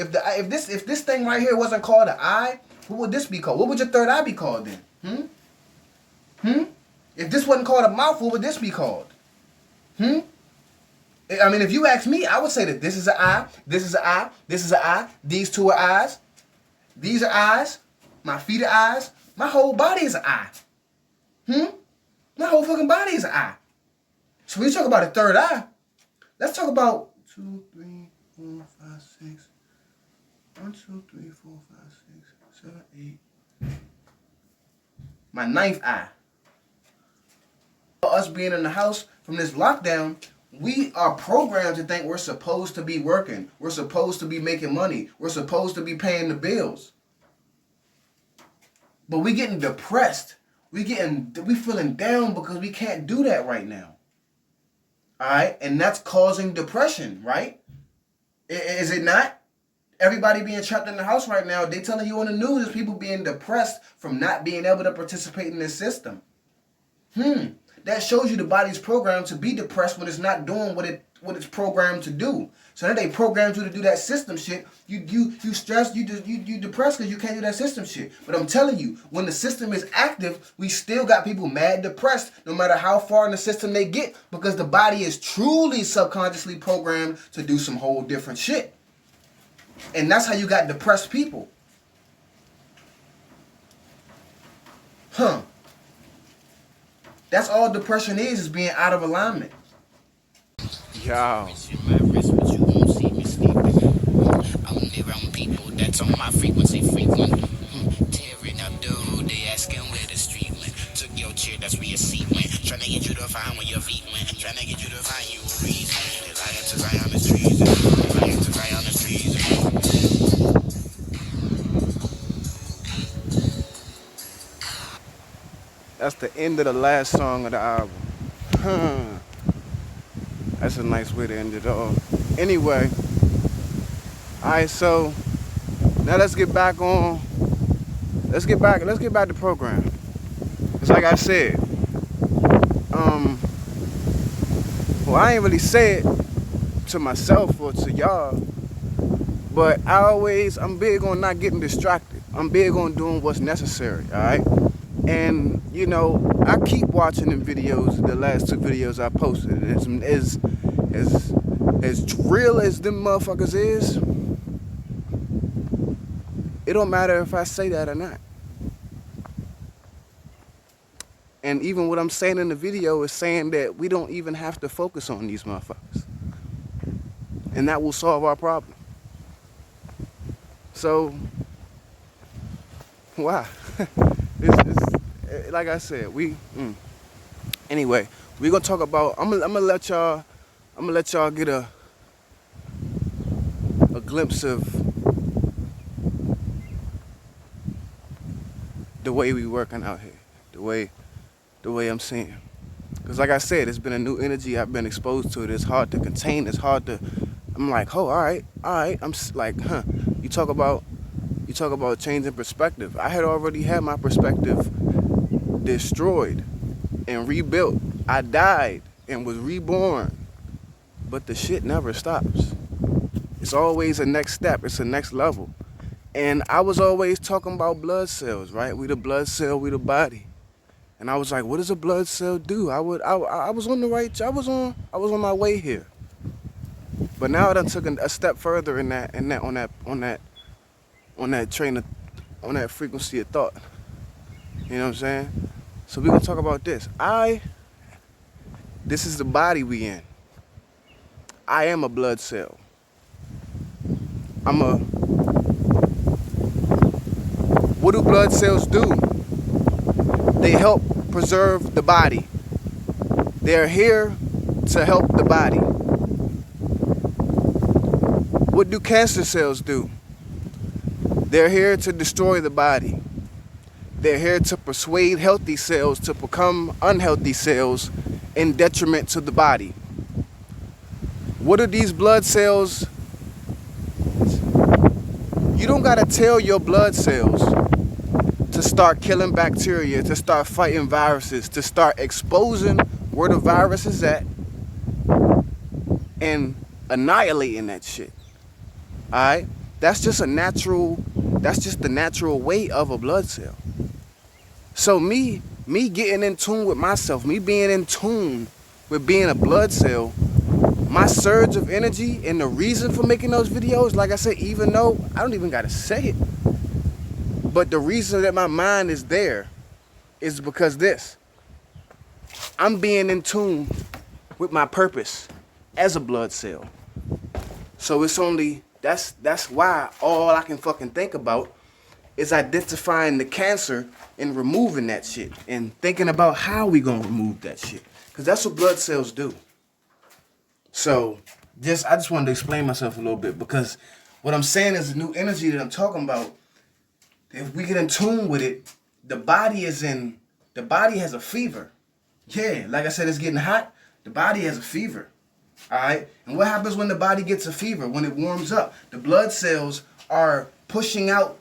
If this thing right here wasn't called an eye, what would this be called? What would your third eye be called then? If this wasn't called a mouth, what would this be called? I mean, if you ask me, I would say that this is an eye, this is an eye, this is an eye, these two are eyes, these are eyes, my feet are eyes, my whole body is an eye. My whole fucking body is an eye. So when you talk about a third eye, let's talk about 2, 3, 4, 5, 6. 1, 2, 3, 4, 5, 6, 7, 8. My ninth eye. Us being in the house from this lockdown, we are programmed to think we're supposed to be working. We're supposed to be making money. We're supposed to be paying the bills. But we getting depressed. We feeling down because we can't do that right now. Alright? And that's causing depression, right? Is it not? Everybody being trapped in the house right now, they telling you on the news is people being depressed from not being able to participate in this system. That shows you the body's programmed to be depressed when it's not doing what it's programmed to do. So now they programmed you to do that system shit. You stress, you depressed because you can't do that system shit. But I'm telling you, when the system is active, we still got people mad depressed no matter how far in the system they get, because the body is truly subconsciously programmed to do some whole different shit. And that's how you got depressed people. That's all depression is being out of alignment. Yo. Only around people that's on my frequency frequent. Tearing up the hood, they asking where the street went. Took your chair, that's where your seat went. Trying to get you to find where your feet went. Trying to get you to find you a reason. Desire to Zion the trees. Desire to Zion the trees. That's the end of the last song of the album. That's a nice way to end it off. Anyway, alright, so now let's get back to program. It's like I said, well, I ain't really say it to myself or to y'all, but I'm big on not getting distracted. I'm big on doing what's necessary, alright? And, you know, I keep watching them videos, the last 2 videos I posted. As real as them motherfuckers is, it don't matter if I say that or not. And even what I'm saying in the video is saying that we don't even have to focus on these motherfuckers. And that will solve our problem. So, wow. Like I said, anyway, we're gonna talk about. I'm gonna let y'all get a glimpse of the way we working out here, the way I'm seeing. Cause like I said, it's been a new energy. I've been exposed to it. It's hard to contain. It's hard to. I'm like, oh, all right. I'm like, You talk about changing perspective. I had already had my perspective destroyed and rebuilt. I died and was reborn, but the shit never stops. It's always a next step. It's a next level. And I was always talking about blood cells, right? We the blood cell, we the body. And I was like, what does a blood cell do? I was on my way here. But now I done took a step further on that frequency of thought. You know what I'm saying? So we're gonna talk about this. This is the body we in. I am a blood cell. What do blood cells do? They help preserve the body. They're here to help the body. What do cancer cells do? They're here to destroy the body. They're here to persuade healthy cells to become unhealthy cells in detriment to the body. What are these blood cells? You don't gotta tell your blood cells to start killing bacteria, to start fighting viruses, to start exposing where the virus is at and annihilating that shit. Alright? That's just the natural way of a blood cell. So me getting in tune with myself, me being in tune with being a blood cell, my surge of energy and the reason for making those videos, like I said, even though I don't even gotta say it, but the reason that my mind is there is because I'm being in tune with my purpose as a blood cell. So it's only that's why all I can fucking think about is identifying the cancer and removing that shit and thinking about how we gonna remove that shit, because that's what blood cells do. So I just wanted to explain myself a little bit, because what I'm saying is the new energy that I'm talking about. If we get in tune with it, the body has a fever. Yeah, like I said, it's getting hot. The body has a fever. All right, and what happens when the body gets a fever? When it warms up, the blood cells are pushing out.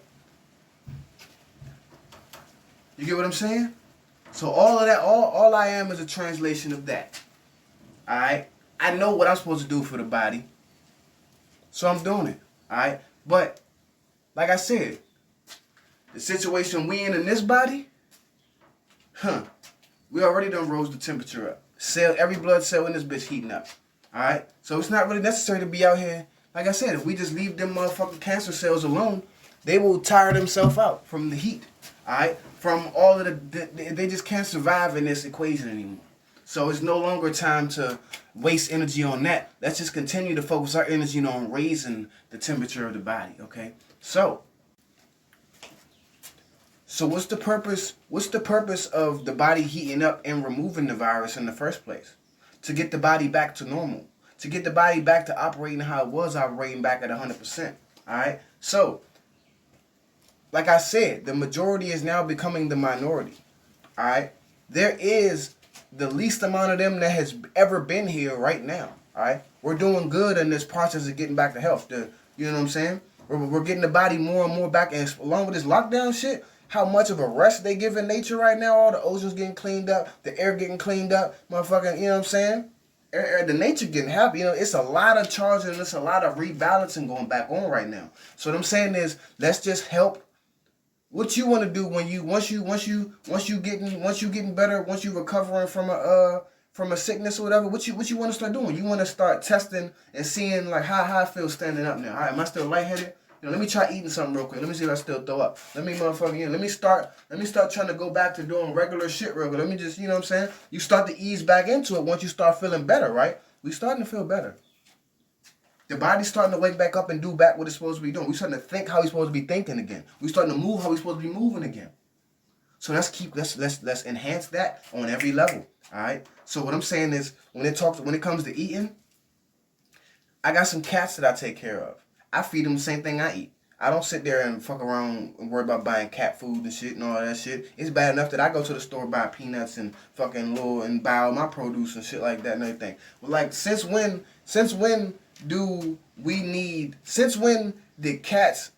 You get what I'm saying? So all of that, all I am is a translation of that. Alright? I know what I'm supposed to do for the body. So I'm doing it. Alright? But, like I said, the situation we in this body, we already done rose the temperature up. Every blood cell in this bitch heating up. Alright? So it's not really necessary to be out here. Like I said, if we just leave them motherfucking cancer cells alone, they will tire themselves out from the heat. Alright? From all of they just can't survive in this equation anymore. So it's no longer time to waste energy on that. Let's just continue to focus our energy on raising the temperature of the body, okay? So what's the purpose? What's the purpose of the body heating up and removing the virus in the first place? To get the body back to normal. To get the body back to operating how it was operating back at 100%. Alright? So like I said, the majority is now becoming the minority. Alright? There is the least amount of them that has ever been here right now. Alright? We're doing good in this process of getting back to health. You know what I'm saying? We're getting the body more and more back. And along with this lockdown shit, how much of a rest they give in nature right now. All the oceans getting cleaned up. The air getting cleaned up. Motherfucking, you know what I'm saying? The nature getting happy. You know, it's a lot of charging. It's a lot of rebalancing going back on right now. So what I'm saying is, let's just help. What you want to do when once you getting better, once you recovering from a sickness or whatever, what you want to start doing? You want to start testing and seeing like how I feel standing up now. All right, am I still lightheaded? You know, let me try eating something real quick. Let me see if I still throw up. Let me let me start trying to go back to doing regular shit real quick. Let me just, you know what I'm saying? You start to ease back into it once you start feeling better, right? We starting to feel better. The body's starting to wake back up and do back what it's supposed to be doing. We're starting to think how we're supposed to be thinking again. We're starting to move how we're supposed to be moving again. So let's enhance that on every level. All right. So what I'm saying is, when it comes to eating, I got some cats that I take care of. I feed them the same thing I eat. I don't sit there and fuck around and worry about buying cat food and shit and all that shit. It's bad enough that I go to the store, buy peanuts and fucking and buy all my produce and shit like that and everything. But like, since when did cats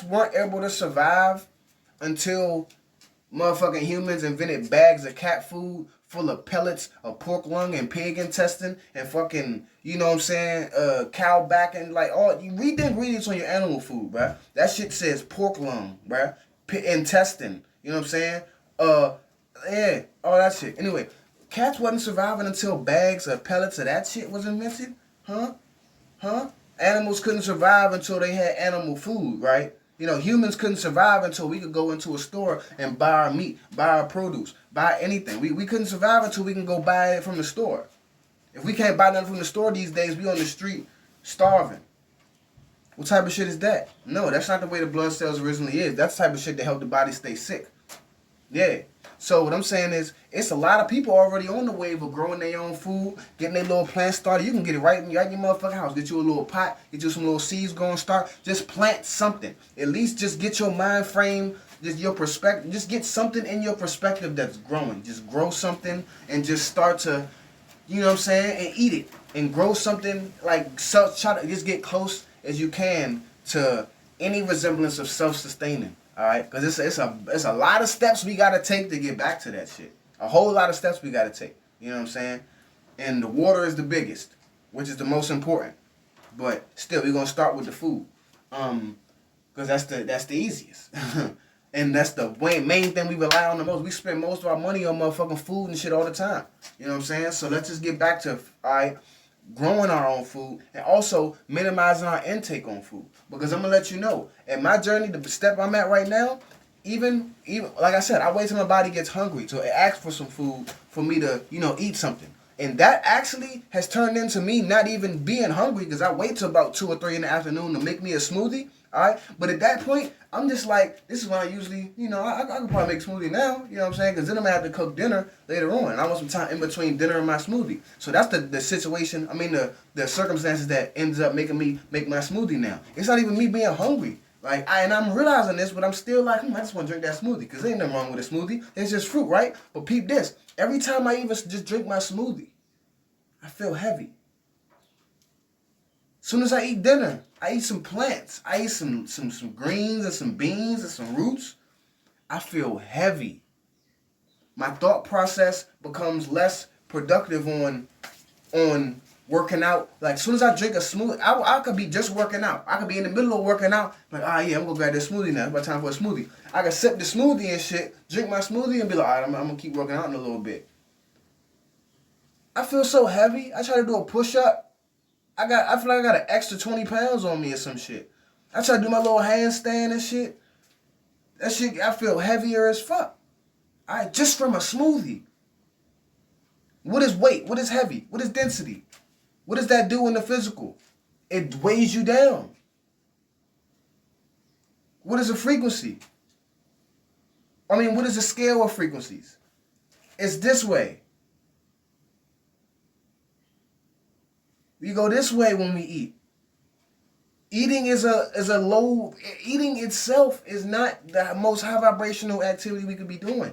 weren't able to survive until motherfucking humans invented bags of cat food full of pellets of pork lung and pig intestine and fucking, you know what I'm saying, cow back and like all. You read the ingredients on your animal food, bruh. That shit says pork lung, bruh. Intestine, you know what I'm saying? Yeah, all that shit. Anyway, cats wasn't surviving until bags of pellets of that shit was invented, huh? Animals couldn't survive until they had animal food, right? You know, humans couldn't survive until we could go into a store and buy our meat, buy our produce, buy anything. We couldn't survive until we can go buy it from the store. If we can't buy nothing from the store these days, we on the street starving. What type of shit is that? No, that's not the way the blood cells originally is. That's the type of shit that help the body stay sick. Yeah. So what I'm saying is, it's a lot of people already on the wave of growing their own food, getting their little plant started. You can get it right in your motherfucking house. Get you a little pot, get you some little seeds going, start. Just plant something. At least just get your mind frame, just your perspective. Just get something in your perspective that's growing. Just grow something and just start to, you know what I'm saying, and eat it. And grow something like, try to just get close as you can to any resemblance of self-sustaining. All right, because it's a lot of steps we gotta take to get back to that shit. A whole lot of steps we gotta take. You know what I'm saying? And the water is the biggest, which is the most important. But still, we're gonna start with the food. because that's the easiest. And that's the main thing we rely on the most. We spend most of our money on motherfucking food and shit all the time. You know what I'm saying? So let's just get back to, all right, growing our own food and also minimizing our intake on food. Because I'm going to let you know, in my journey, the step I'm at right now, even like I said, I wait till my body gets hungry to ask for some food for me to, eat something. And that actually has turned into me not even being hungry because I wait till about 2 or 3 in the afternoon to make me a smoothie. All right, but at that point, I'm just like, this is when I usually, I can probably make a smoothie now, you know what I'm saying? Because then I'm going to have to cook dinner later on. And I want some time in between dinner and my smoothie. So that's the situation, the circumstances that ends up making me make my smoothie now. It's not even me being hungry. Like, and I'm realizing this, but I'm still like, I just want to drink that smoothie. Because there ain't nothing wrong with a smoothie. It's just fruit, right? But peep this. Every time I even just drink my smoothie, I feel heavy. As soon as I eat dinner, I eat some plants. I eat some greens and some beans and some roots. I feel heavy. My thought process becomes less productive on working out. Like, as soon as I drink a smoothie, I could be just working out. I could be in the middle of working out. Like, yeah, I'm going to grab this smoothie now. It's about time for a smoothie. I could sip the smoothie and shit, drink my smoothie and be like, all right, I'm going to keep working out in a little bit. I feel so heavy. I try to do a push-up. I feel like I got an extra 20 pounds on me or some shit. I try to do my little handstand and shit. That shit, I feel heavier as fuck. All right, just from a smoothie. What is weight? What is heavy? What is density? What does that do in the physical? It weighs you down. What is a frequency? What is the scale of frequencies? It's this way. We go this way when we eat. Eating is a low. Eating itself is not the most high vibrational activity we could be doing.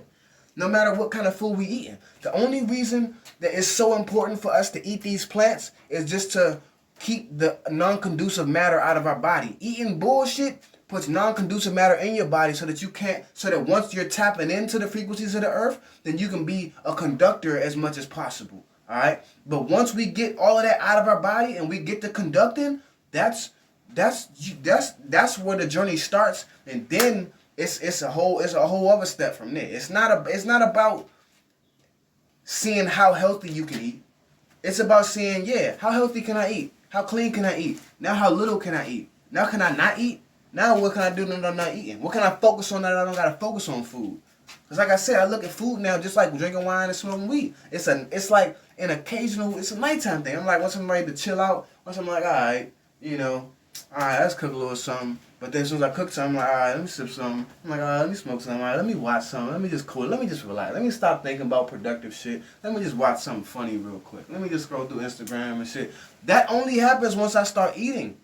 No matter what kind of food we eating. The only reason that it's so important for us to eat these plants is just to keep the non-conducive matter out of our body. Eating bullshit puts non-conducive matter in your body so that once you're tapping into the frequencies of the earth, then you can be a conductor as much as possible. All right, but once we get all of that out of our body and we get to conducting, that's where the journey starts, and then it's a whole other step from there. It's not about seeing how healthy you can eat. It's about seeing, how healthy can I eat? How clean can I eat? Now how little can I eat? Now can I not eat? Now what can I do when I'm not eating? What can I focus on that I don't gotta focus on food? Because like I said, I look at food now just like drinking wine and smoking weed. It's like an occasional, it's a nighttime thing. I'm like, once I'm ready to chill out, once I'm like, all right, let's cook a little something. But then as soon as I cook something, I'm like, all right, let me sip something. I'm like, all right, let me smoke something. All right, let me watch something. Let me just cool. Let me just relax. Let me stop thinking about productive shit. Let me just watch something funny real quick. Let me just scroll through Instagram and shit. That only happens once I start eating.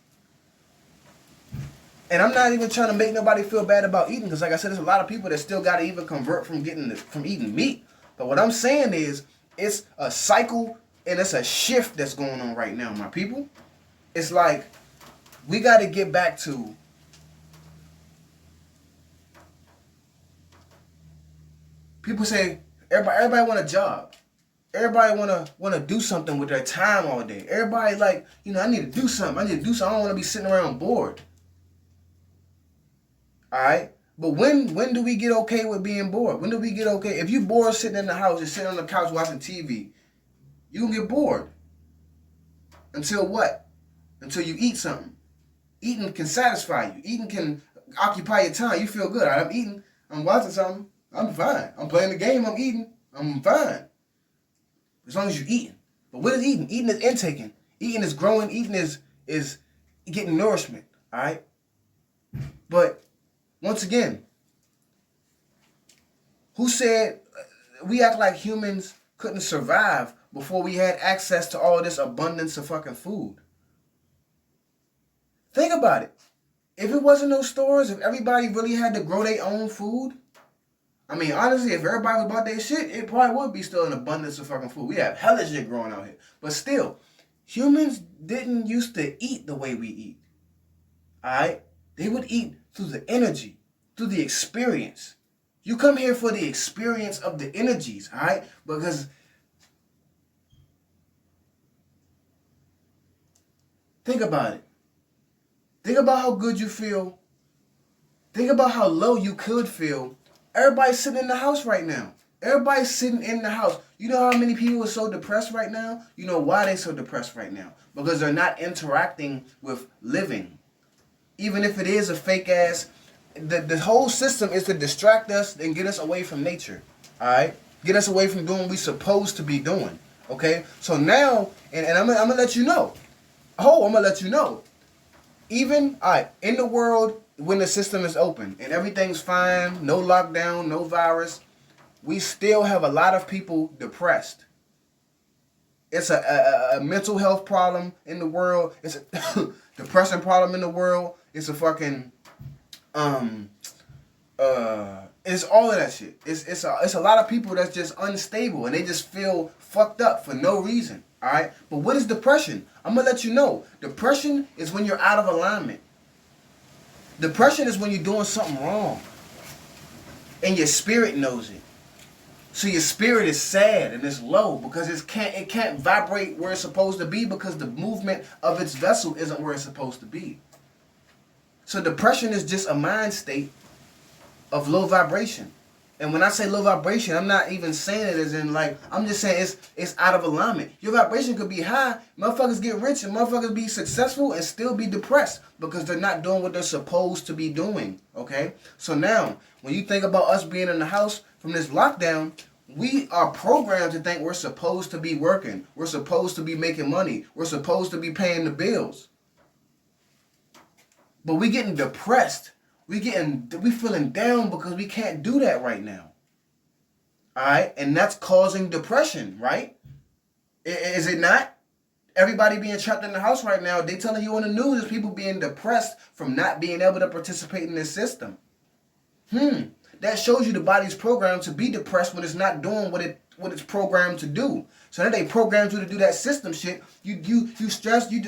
And I'm not even trying to make nobody feel bad about eating, because like I said, there's a lot of people that still got to even convert from eating meat. But what I'm saying is, it's a cycle and it's a shift that's going on right now, my people. It's like we got to get back to people say everybody want a job. Everybody wanna do something with their time all day. Everybody like, I need to do something. I don't want to be sitting around bored. Alright? But when do we get okay with being bored? When do we get okay? If you bored sitting in the house, just sitting on the couch watching TV, you gonna get bored. Until what? Until you eat something. Eating can satisfy you. Eating can occupy your time. You feel good. Alright, I'm eating. I'm watching something. I'm fine. I'm playing the game. I'm eating. I'm fine. As long as you're eating. But what is eating? Eating is intaking. Eating is growing. Eating is getting nourishment. Alright? But once again, who said we act like humans couldn't survive before we had access to all this abundance of fucking food? Think about it. If it wasn't no stores, if everybody really had to grow their own food, honestly, if everybody was about their shit, it probably would be still an abundance of fucking food. We have hella shit growing out here. But still, humans didn't used to eat the way we eat. Alright? They would eat through the energy, through the experience. You come here for the experience of the energies, alright? Because think about it. Think about how good you feel Think about how low you could feel. Everybody's sitting in the house right now. Everybody's sitting in the house. You know how many people are so depressed right now? You know why they're so depressed right now? Because they're not interacting with living. Even if it is a fake ass, the whole system is to distract us and get us away from nature. Alright? Get us away from doing what we're supposed to be doing. Okay? So now, and I'm gonna let you know. I'm gonna let you know. Even, alright, in the world, when the system is open and everything's fine, no lockdown, no virus, we still have a lot of people depressed. It's a mental health problem in the world. It's a depression problem in the world. It's a fucking it's all of that shit. It's a lot of people that's just unstable and they just feel fucked up for no reason. All right, but what is depression? I'm gonna let you know. Depression is when you're out of alignment. Depression is when you're doing something wrong, and your spirit knows it. So your spirit is sad and it's low because it can't vibrate where it's supposed to be because the movement of its vessel isn't where it's supposed to be. So depression is just a mind state of low vibration. And when I say low vibration, I'm not even saying it as in like, I'm just saying it's out of alignment. Your vibration could be high, motherfuckers get rich and motherfuckers be successful and still be depressed because they're not doing what they're supposed to be doing, okay? So now, when you think about us being in the house from this lockdown, we are programmed to think we're supposed to be working. We're supposed to be making money. We're supposed to be paying the bills. But we getting depressed. We feeling down because we can't do that right now. Alright? And that's causing depression, right? Is it not? Everybody being trapped in the house right now, they telling you on the news is people being depressed from not being able to participate in this system. That shows you the body's programmed to be depressed when it's not doing what it's programmed to do. So now they programmed you to do that system shit. You stress, you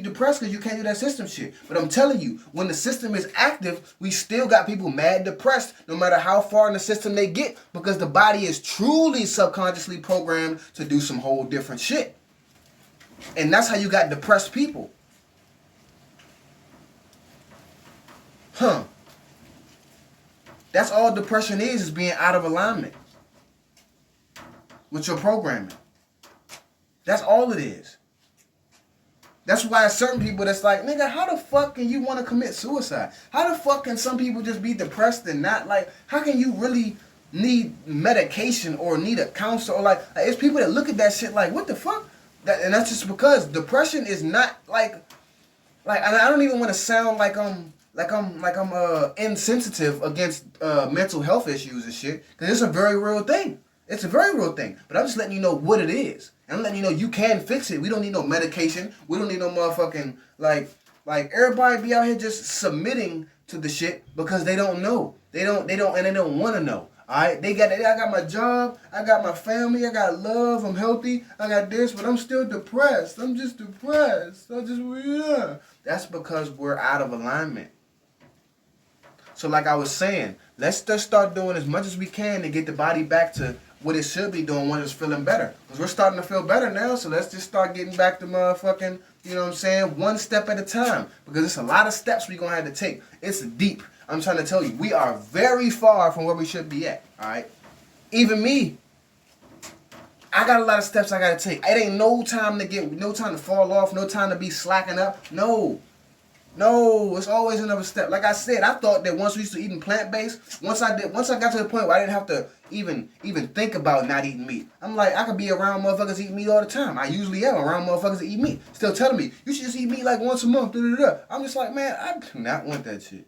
depressed because you can't do that system shit. But I'm telling you, when the system is active, we still got people mad depressed no matter how far in the system they get because the body is truly subconsciously programmed to do some whole different shit. And that's how you got depressed people. That's all depression is being out of alignment with your programming. That's all it is. That's why certain people that's like, nigga, how the fuck can you want to commit suicide? How the fuck can some people just be depressed and not like, how can you really need medication or need a counselor? Or like it's people that look at that shit like, what the fuck? And that's just because depression is not like I don't even want to sound like I'm insensitive against mental health issues and shit, because it's a very real thing. It's a very real thing. But I'm just letting you know what it is. And I'm letting you know you can fix it. We don't need no medication. We don't need no motherfucking like everybody be out here just submitting to the shit because they don't know. They don't want to know. Alright? I got my job, I got my family, I got love, I'm healthy, I got this, but I'm still depressed. I'm just depressed. That's because we're out of alignment. So like I was saying, let's just start doing as much as we can to get the body back to what it should be doing when it's feeling better. Because we're starting to feel better now, so let's just start getting back to motherfucking, you know what I'm saying, one step at a time. Because it's a lot of steps we're going to have to take. It's deep. I'm trying to tell you, we are very far from where we should be at, all right? Even me, I got a lot of steps I got to take. It ain't no time to fall off, no time to be slacking up. No, it's always another step. Like I said, I thought that once we used to eating plant-based, once I got to the point where I didn't have to even think about not eating meat. I'm like, I could be around motherfuckers eating meat all the time. I usually am around motherfuckers that eat meat. Still telling me, you should just eat meat like once a month. I'm just like, man, I do not want that shit.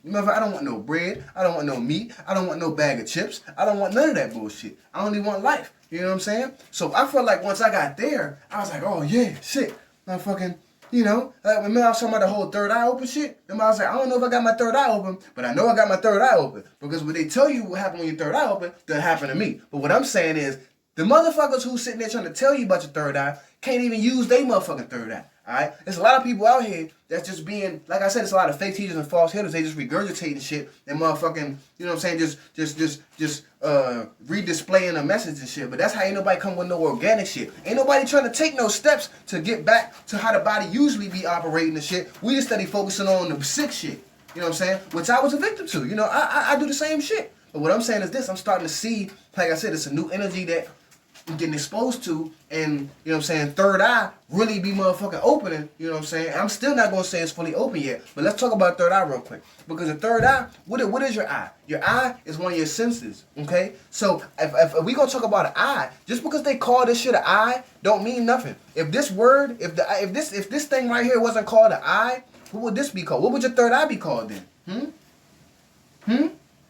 Motherfucker, I don't want no bread. I don't want no meat. I don't want no bag of chips. I don't want none of that bullshit. I only want life. You know what I'm saying? So I felt like once I got there, I was like, oh yeah, shit. Motherfucking, you know, remember I was talking about the whole third eye open shit? Remember I was like, I don't know if I got my third eye open, but I know I got my third eye open. Because when they tell you what happened when your third eye open, that happened to me. But what I'm saying is, the motherfuckers who's sitting there trying to tell you about your third eye can't even use their motherfucking third eye. Alright? There's a lot of people out here that's just being, like I said, it's a lot of fake teachers and false healers. They just regurgitating shit and motherfucking, you know what I'm saying, just redisplaying a message and shit. But that's how ain't nobody come with no organic shit. Ain't nobody trying to take no steps to get back to how the body usually be operating and shit. We just steady focusing on the sick shit. You know what I'm saying? Which I was a victim to. You know, I do the same shit. But what I'm saying is this, I'm starting to see, like I said, it's a new energy that I'm getting exposed to, and, you know what I'm saying, third eye really be motherfucking opening, you know what I'm saying? I'm still not going to say it's fully open yet, but let's talk about third eye real quick. Because the third eye, what is your eye? Your eye is one of your senses, okay? So if we going to talk about an eye, just because they call this shit an eye, don't mean nothing. If this word, if this thing right here wasn't called an eye, what would this be called? What would your third eye be called then?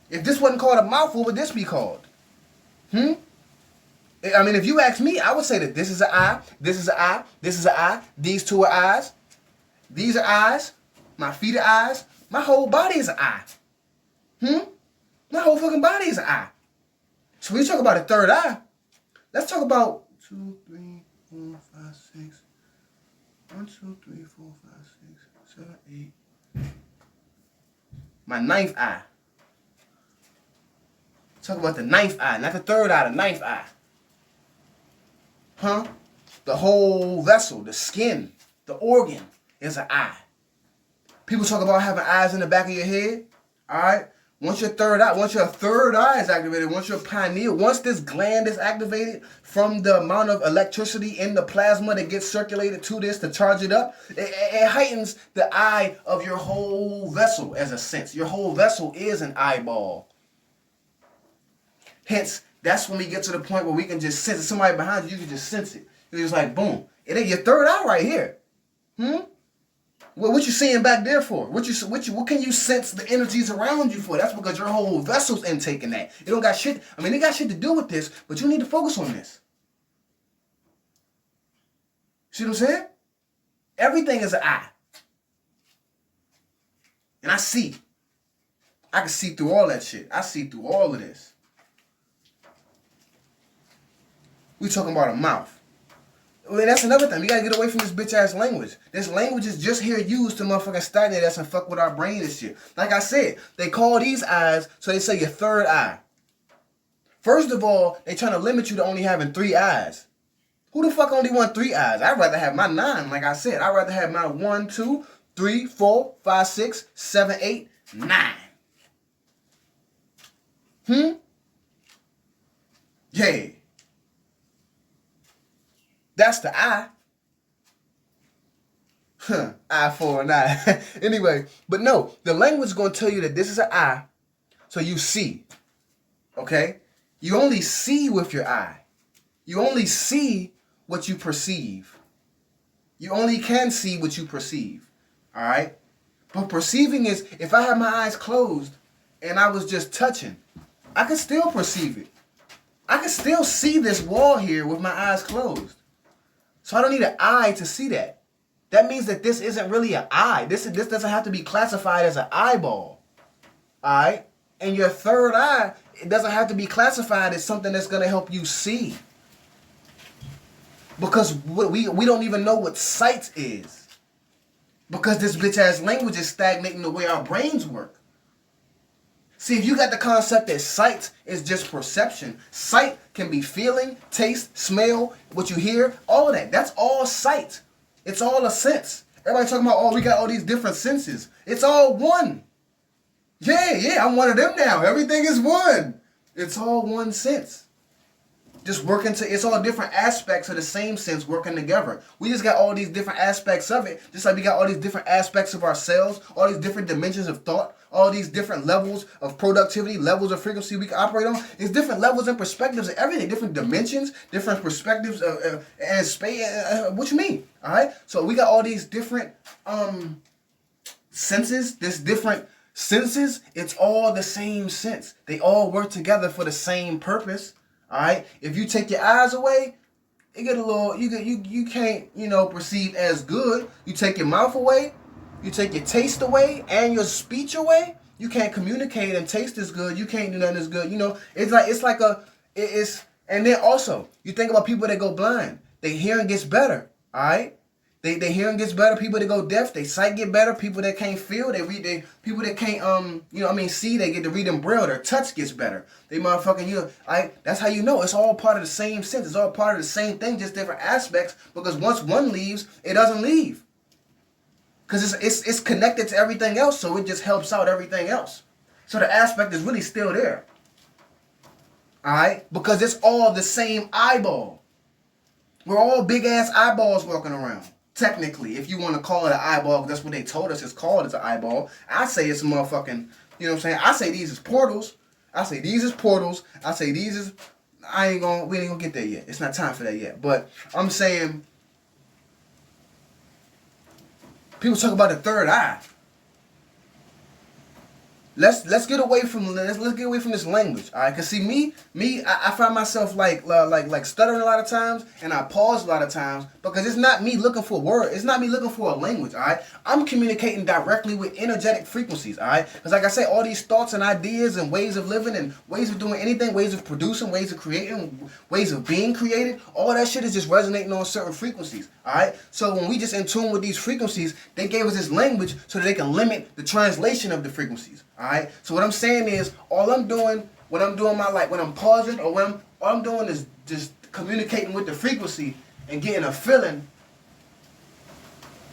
If this wasn't called a mouth, what would this be called? I mean, if you ask me, I would say that this is an eye, this is an eye, this is an eye, these two are eyes, these are eyes, my feet are eyes, my whole body is an eye. My whole fucking body is an eye. So when you talk about a third eye, let's talk about 2, 3, 4, 5, 6. 1, 2, 3, 4, 5, 6, 7, 8. My ninth eye. Talk about the ninth eye, not the third eye, the ninth eye. The whole vessel, the skin, the organ is an eye. People talk about having eyes in the back of your head. Alright? Once your third eye is activated, once your pineal, once this gland is activated from the amount of electricity in the plasma that gets circulated to this to charge it up, it heightens the eye of your whole vessel as a sense. Your whole vessel is an eyeball. Hence, that's when we get to the point where we can just sense it. Somebody behind you, you can just sense it. You're just like, boom. It ain't your third eye right here. What you seeing back there for? What can you sense the energies around you for? That's because your whole vessel's intaking that. It don't got shit. I mean, it got shit to do with this, but you need to focus on this. See what I'm saying? Everything is an eye. And I see. I can see through all that shit. I see through all of this. We talking about a mouth. Well, that's another thing. We gotta get away from this bitch ass language. This language is just here used to motherfucking stagnate us and fuck with our brain and shit. Like I said, they call these eyes, so they say your third eye. First of all, they trying to limit you to only having 3 eyes. Who the fuck only want 3 eyes? I'd rather have my 9, like I said. I'd rather have my 1, 2, 3, 4, 5, 6, 7, 8, 9. Yeah. That's the eye. Eye for an eye. Anyway, but no, the language is going to tell you that this is an eye, so you see. Okay? You only see with your eye. You only see what you perceive. You only can see what you perceive. Alright? But perceiving is, if I have my eyes closed and I was just touching, I can still perceive it. I can still see this wall here with my eyes closed. So I don't need an eye to see that. That means that this isn't really an eye. This doesn't have to be classified as an eyeball. Alright? And your third eye, it doesn't have to be classified as something that's going to help you see. Because we don't even know what sight is. Because this bitch ass language is stagnating the way our brains work. See, if you got the concept that sight is just perception, sight can be feeling, taste, smell, what you hear, all of that. That's all sight. It's all a sense. Everybody talking about, oh, we got all these different senses. It's all one. Yeah, I'm one of them now. Everything is one. It's all one sense. Just working to, it's all different aspects of the same sense working together. We just got all these different aspects of it, just like we got all these different aspects of ourselves, all these different dimensions of thought, all these different levels of productivity, levels of frequency we can operate on. It's different levels and perspectives of everything, different dimensions, different perspectives and space. What you mean? All right. So we got all these different senses. This different senses. It's all the same sense. They all work together for the same purpose. All right. If you take your eyes away, it get a little. You can't perceive as good. You take your mouth away. You take your taste away and your speech away, you can't communicate and taste as good. You can't do nothing as good. And then also, you think about people that go blind. Their hearing gets better, all right? Their hearing gets better. People that go deaf, their sight get better. People that can't feel, people that can't, see, they get to read in Braille. Their touch gets better. They motherfucking, that's how you know. It's all part of the same sense. It's all part of the same thing, just different aspects. Because once one leaves, it doesn't leave. Because it's connected to everything else, so it just helps out everything else. So the aspect is really still there. Alright? Because it's all the same eyeball. We're all big ass eyeballs walking around. Technically, if you want to call it an eyeball, that's what they told us it's called, it's an eyeball. I say it's a motherfucking, you know what I'm saying? I say these is portals. I say these is portals. I say these is, we ain't gonna get there yet. It's not time for that yet. But I'm saying, people talk about the third eye. Let's get away from let's get away from this language, all right? Cause see me, I find myself like stuttering a lot of times, and I pause a lot of times because it's not me looking for a word, it's not me looking for a language, all right? I'm communicating directly with energetic frequencies, all right? Cause like I say, all these thoughts and ideas and ways of living and ways of doing anything, ways of producing, ways of creating, ways of being created, all that shit is just resonating on certain frequencies, all right? So when we just in tune with these frequencies, they gave us this language so that they can limit the translation of the frequencies. Alright, so what I'm saying is, all I'm doing when I'm doing my when I'm pausing or all I'm doing is just communicating with the frequency and getting a feeling,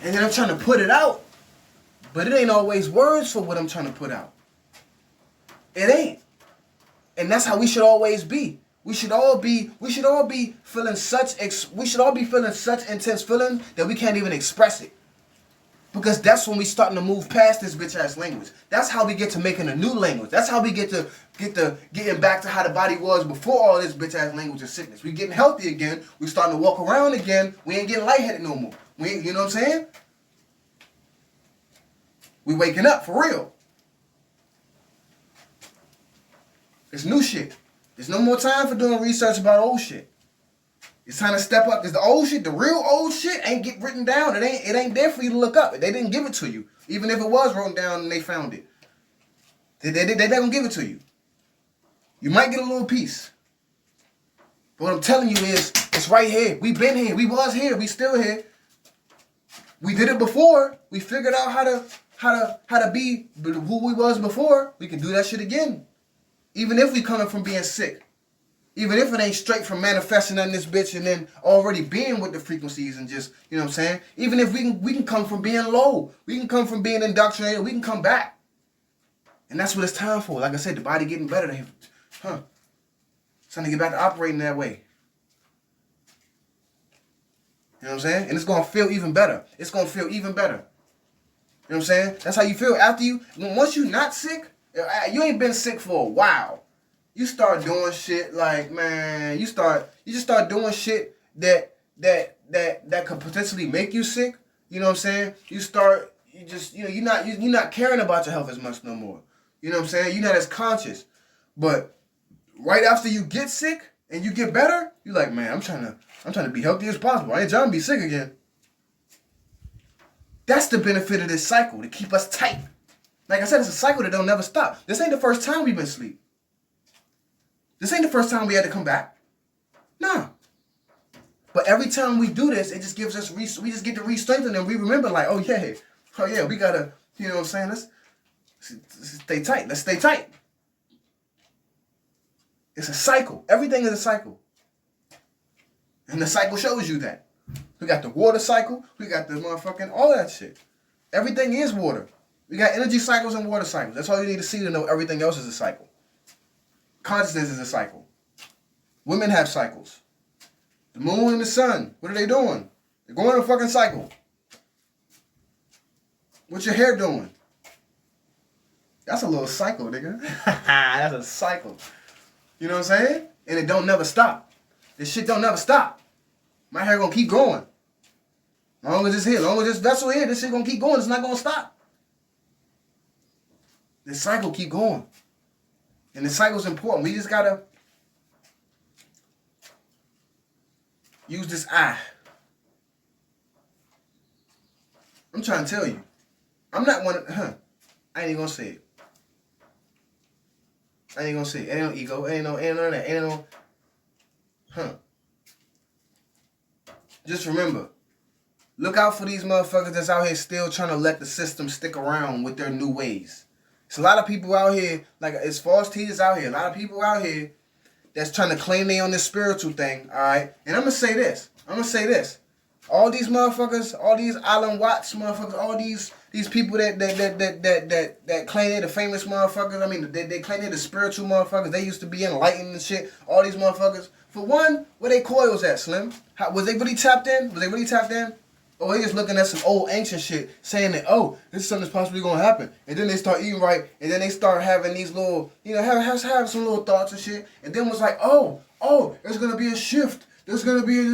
and then I'm trying to put it out, but it ain't always words for what I'm trying to put out. It ain't, and that's how we should always be. We should all be feeling such intense feeling that we can't even express it. Because that's when we starting to move past this bitch ass language. That's how we get to making a new language. That's how we get to getting back to how the body was before all this bitch ass language and sickness. We getting healthy again. We starting to walk around again. We ain't getting lightheaded no more. We ain't, you know what I'm saying? We waking up for real. It's new shit. There's no more time for doing research about old shit. It's time to step up. Because the old shit, the real old shit, ain't get written down. It ain't there for you to look up. They didn't give it to you. Even if it was written down and they found it. They're not going to give it to you. You might get a little piece. But what I'm telling you is, it's right here. We been here. We was here. We still here. We did it before. We figured out how to be who we was before. We can do that shit again. Even if we coming from being sick. Even if it ain't straight from manifesting on this bitch and then already being with the frequencies and just, you know what I'm saying? Even if we can come from being low. We can come from being indoctrinated. We can come back. And that's what it's time for. Like I said, the body getting better. It's time to get back to operating that way. You know what I'm saying? And it's going to feel even better. It's going to feel even better. You know what I'm saying? That's how you feel after once you're not sick, you ain't been sick for a while. You start doing shit like, man, you just start doing shit that could potentially make you sick. You know what I'm saying? You're not caring about your health as much no more. You know what I'm saying? You're not as conscious. But right after you get sick and you get better, you're like, man, I'm trying to be healthy as possible. I ain't trying to be sick again. That's the benefit of this cycle, to keep us tight. Like I said, it's a cycle that don't never stop. This ain't the first time we've been asleep. This ain't the first time we had to come back. Nah. But every time we do this, it just gives us, we just get to re-strengthen and we remember like, oh yeah, we gotta, you know what I'm saying? Let's stay tight. Let's stay tight. It's a cycle. Everything is a cycle. And the cycle shows you that. We got the water cycle. We got the motherfucking, all that shit. Everything is water. We got energy cycles and water cycles. That's all you need to see to know everything else is a cycle. Consciousness is a cycle. Women have cycles. The moon and the sun, what are they doing? They're going in a fucking cycle. What's your hair doing? That's a little cycle, nigga. That's a cycle. You know what I'm saying? And it don't never stop. This shit don't never stop. My hair gonna keep growing. As long as it's here, as long as this vessel here, this shit gonna keep going. It's not gonna stop. This cycle keep going. And the cycle's important. We just gotta use this eye. I'm trying to tell you. I'm not one of, I ain't even gonna say it. I ain't gonna say it. Ain't no ego. Ain't none of that. Ain't no, Just remember, look out for these motherfuckers that's out here still trying to let the system stick around with their new ways. There's a lot of people out here, like as false teachers out here, a lot of people out here that's trying to claim they on this spiritual thing, all right? And I'm going to say this. All these motherfuckers, all these Alan Watts motherfuckers, all these people that claim they're the famous motherfuckers. I mean, they claim they're the spiritual motherfuckers. They used to be enlightened and shit. All these motherfuckers. For one, where they coils at, Slim? Was they really tapped in? Was they really tapped in? Or they just looking at some old ancient shit, saying that, oh, this is something that's possibly gonna happen, and then they start eating right, and then they start having these little, have some little thoughts and shit, and then was like, oh, there's gonna be a shift. There's gonna be a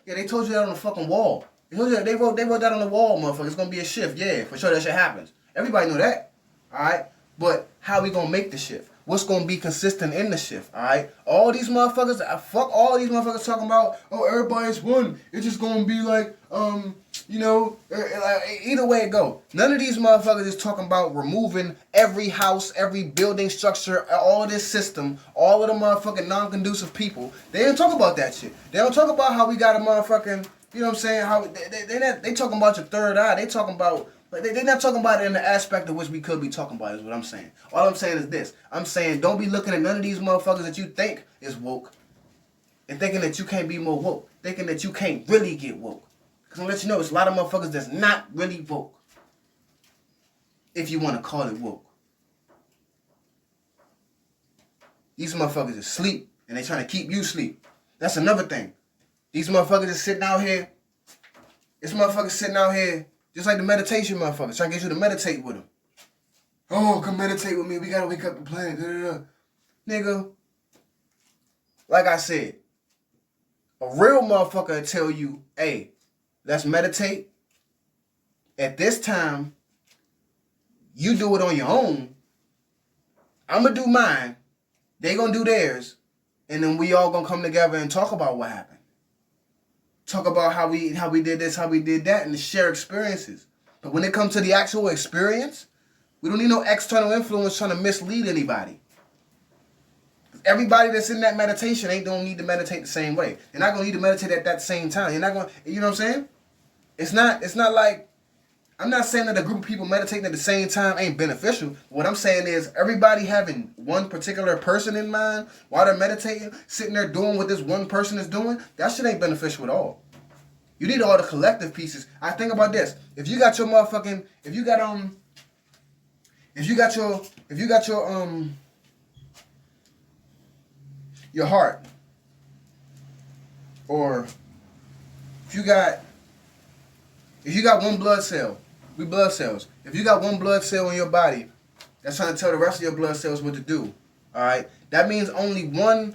yeah. They told you that on the fucking wall. They told you that, they wrote that on the wall, motherfucker. It's gonna be a shift. Yeah, for sure that shit happens. Everybody know that. All right, but how we gonna make the shift? What's gonna be consistent in the shift? All right, all these motherfuckers. Fuck all these motherfuckers talking about. Oh, everybody's one. It's just gonna be like either way it go. None of these motherfuckers is talking about removing every house, every building structure, all this system, all of the motherfucking non-conducive people. They don't talk about that shit. They don't talk about how we got a motherfucking, you know what I'm saying? How they talking about your third eye. They talking about, they're not talking about it in the aspect of which we could be talking about, is what I'm saying. All I'm saying is this. I'm saying don't be looking at none of these motherfuckers that you think is woke and thinking that you can't be more woke. Thinking that you can't really get woke. Because I'm going to let you know, it's a lot of motherfuckers that's not really woke. If you want to call it woke. These motherfuckers is asleep, and they trying to keep you asleep. That's another thing. These motherfuckers is sitting out here. This motherfucker sitting out here, just like the meditation motherfuckers, trying to get you to meditate with them. Oh, come meditate with me. We got to wake up the planet. Nigga, like I said, a real motherfucker will tell you, hey, let's meditate. At this time, you do it on your own. I'm going to do mine. They going to do theirs. And then we all going to come together and talk about what happened. Talk about how we did this, how we did that, and share experiences. But when it comes to the actual experience, we don't need no external influence trying to mislead anybody. Everybody that's in that meditation don't need to meditate the same way. They're not going to need to meditate at that same time. You're not going to, you know what I'm saying? It's not like, I'm not saying that a group of people meditating at the same time ain't beneficial. What I'm saying is everybody having one particular person in mind while they're meditating, sitting there doing what this one person is doing, that shit ain't beneficial at all. You need all the collective pieces. I think about this. If you got your motherfucking, if you got your heart, or if you got one blood cell, we blood cells. If you got one blood cell in your body, that's trying to tell the rest of your blood cells what to do. All right, that means only one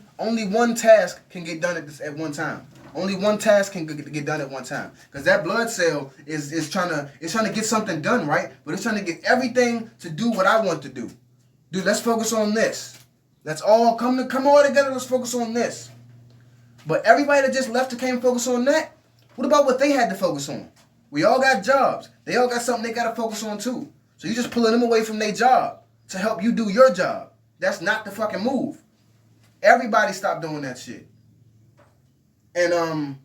task can get done at one time. Only one task can get done at one time, because that blood cell is trying to get something done, right? But it's trying to get everything to do what I want to do. Dude, let's focus on this. Let's all come all together. Let's focus on this. But everybody that just left to came focus on that. What about what they had to focus on? We all got jobs. They all got something they got to focus on too. So you just pulling them away from their job to help you do your job. That's not the fucking move. Everybody stop doing that shit. And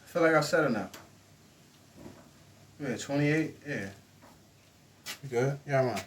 I feel like I said enough. Yeah, 28. Yeah. You good? Yeah, I'm on.